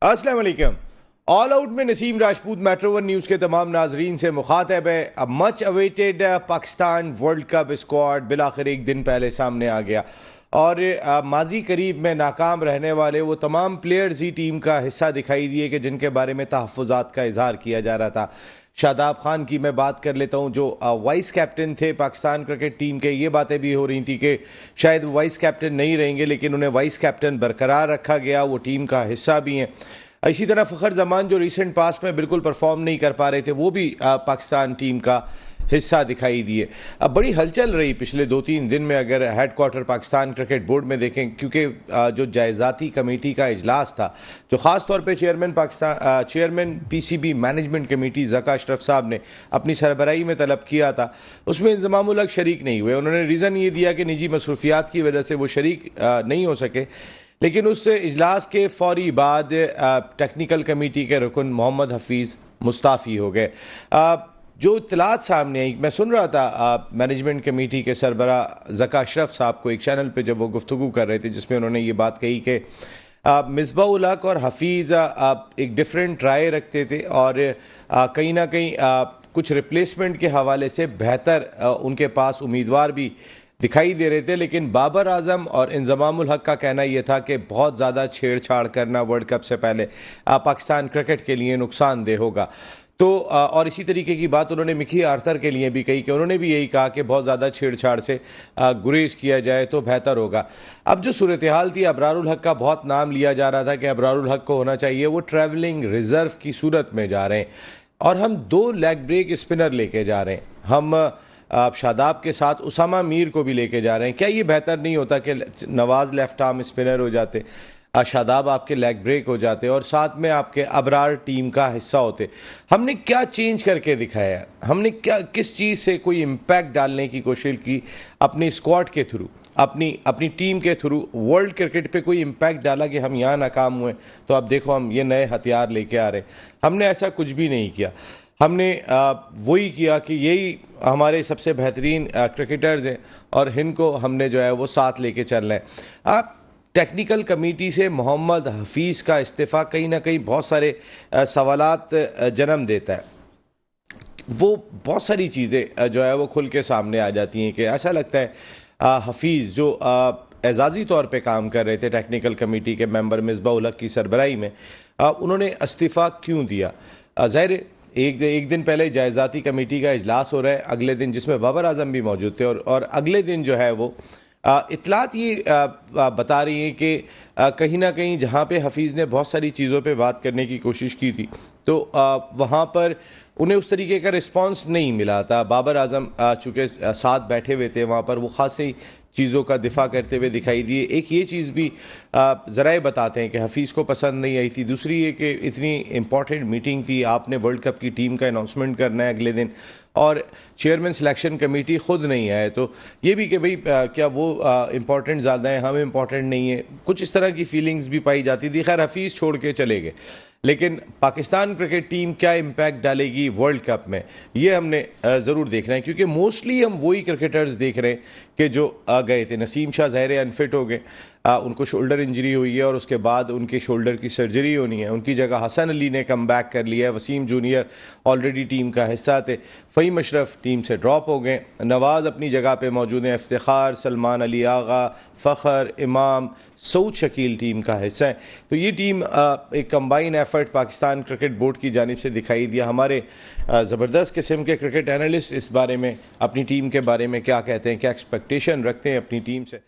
अस्सलाम वालेकुम। ऑल आउट में Naseem Rajput Metro One News के तमाम नाजरीन से मुखातब है। अब much awaited Pakistan World Cup squad बिलाखिर एक दिन पहले सामने आ गया और माजी करीब में नाकाम रहने वाले वो तमाम प्लेयर्स ही टीम का हिस्सा दिखाई दिए कि जिनके बारे में तहफ़्फ़ुज़ात का इजहार किया जा रहा था। शादाब खान की मैं बात कर लेता हूँ जो वाइस कैप्टन थे पाकिस्तान क्रिकेट टीम के। ये बातें भी हो रही थी कि शायद वो वाइस कैप्टन नहीं रहेंगे, लेकिन उन्हें वाइस कैप्टन बरकरार रखा गया, वो टीम का हिस्सा भी हैं। इसी तरह फ़खर जमान जो रिसेंट पास्ट में बिल्कुल परफॉर्म नहीं कर पा रहे थे, वो भी पाकिस्तान टीम का हिस्सा दिखाई दिए। अब बड़ी हलचल रही पिछले 2-3 दिन में अगर head quarter Pakistan cricket board में देखें, क्योंकि जो जायज़ाती कमेटी का इजलास था, जो ख़ास तौर पे chairman PCB management committee Zaka Ashraf साहब ने अपनी सरबराही में तलब किया था, उसमें इंज़मामुल हक शरीक नहीं हुए। उन्होंने रीज़न ये दिया कि निजी मसरूफियात की वजह से वो शरीक नहीं हो सके। लेकिन उस इजलास के फौरी बाद टेक्निकल कमेटी के रुकन मोहम्मद हफीज़ मुस्ताफ़ी हो गए। जो इत्तलात सामने आई, मैं सुन रहा था मैनेजमेंट कमेटी के सरबरा ज़का अशरफ साहब को एक चैनल पे जब वो गुफ्तगू कर रहे थे, जिसमें उन्होंने ये बात कही कि मिसबाउल हक और हफीज़ एक डिफरेंट राय रखते थे और कहीं ना कहीं कुछ रिप्लेसमेंट के हवाले से बेहतर उनके पास उम्मीदवार भी दिखाई दे रहे थे। लेकिन बाबर आजम और इंज़मामुल हक का कहना यह था कि बहुत ज़्यादा छेड़छाड़ करना वर्ल्ड कप से पहले पाकिस्तान क्रिकेट के लिए नुकसानदेह होगा। तो और इसी तरीके की बात उन्होंने मिकी आर्थर के लिए भी कही कि उन्होंने भी यही कहा कि बहुत ज़्यादा छेड़छाड़ से गुरेज किया जाए तो बेहतर होगा। अब जो सूरत हाल थी, अबरारुल हक का बहुत नाम लिया जा रहा था कि अबरारुल हक को होना चाहिए, वो ट्रैवलिंग रिजर्व की सूरत में जा रहे हैं और हम 2 लेग ब्रेक स्पिनर लेके जा रहे हैं। हम आप शादाब के साथ उसामा मीर को भी लेके जा रहे हैं। क्या ये बेहतर नहीं होता कि नवाज लेफ्ट आर्म स्पिनर हो जाते, शादाब आपके लेग ब्रेक हो जाते और साथ में आपके अबरार टीम का हिस्सा होते? हमने क्या चेंज करके दिखाया? हमने क्या किस चीज़ से कोई इम्पैक्ट डालने की कोशिश की अपनी स्क्वाड के थ्रू, अपनी टीम के थ्रू वर्ल्ड क्रिकेट पे कोई इम्पैक्ट डाला कि हम यहाँ नाकाम हुए तो अब देखो हम ये नए हथियार लेके आ रहे हैं? हमने ऐसा कुछ भी नहीं किया। हमने वही किया कि यही हमारे सबसे बेहतरीन क्रिकेटर्स हैं और इनको हमने जो है वो साथ लेके चलना है। आप टेक्निकल कमेटी से मोहम्मद हफीज़ का इस्तीफ़ा कहीं ना कहीं बहुत सारे सवालात जन्म देता है। वो बहुत सारी चीज़ें जो है वो खुल के सामने आ जाती हैं कि ऐसा लगता है हफीज़ जो एजाज़ी तौर पे काम कर रहे थे टेक्निकल कमेटी के मेंबर मिसबाउल हक की सरबराही में, उन्होंने इस्तीफ़ा क्यों दिया? ज़ाहिर एक दिन पहले जायज़ाती कमेटी का इजलास हो रहा है, अगले दिन जिसमें बाबर आजम भी मौजूद थे और अगले दिन जो है वो इत्तलात ये बता रही हैं कि कहीं ना कहीं जहाँ पे हफीज़ ने बहुत सारी चीज़ों पे बात करने की कोशिश की थी तो वहाँ पर उन्हें उस तरीके का रिस्पांस नहीं मिला था। बाबर आजम चूँकि साथ बैठे हुए थे वहाँ पर, वो ख़ासी चीज़ों का दिफा करते हुए दिखाई दिए। एक ये चीज़ भी ज़राए बताते हैं कि हफीज़ को पसंद नहीं आई थी। दूसरी ये कि इतनी इम्पॉर्टेंट मीटिंग थी, आपने वर्ल्ड कप की टीम का अनाउंसमेंट करना है अगले दिन और चेयरमैन सिलेक्शन कमेटी ख़ुद नहीं आए, तो ये भी कि भाई क्या वो इम्पॉर्टेंट ज़्यादा है, हम इम्पॉर्टेंट नहीं है, कुछ इस तरह की फीलिंग्स भी पाई जाती थी। खैर हफीज़ छोड़ के चले गए, लेकिन पाकिस्तान क्रिकेट टीम क्या इम्पैक्ट डालेगी वर्ल्ड कप में, ये हमने ज़रूर देखना है, क्योंकि मोस्टली हम वही क्रिकेटर्स देख रहे हैं कि जो गए थे। नसीम शाह ज़ाहिर अनफिट हो गए, उनको शोल्डर इंजरी हुई है और उसके बाद उनके शोल्डर की सर्जरी होनी है। उनकी जगह हसन अली ने कम बैक कर लिया है। वसीम जूनियर ऑलरेडी टीम का हिस्सा थे। फ़हीम अशरफ टीम से ड्रॉप हो गए। नवाज़ अपनी जगह पे मौजूद हैं। इफ्तिखार, सलमान अली आगा, फ़खर, इमाम, सऊद शकील टीम का हिस्सा है। तो ये टीम एक combine effort Pakistan cricket board की जानिब से दिखाई दिया। हमारे ज़बरदस्त किस्म के क्रिकेट एनालिस्ट इस बारे में, अपनी टीम के बारे में क्या कहते हैं, क्या एक्सपेक्टेशन रखते हैं अपनी टीम से।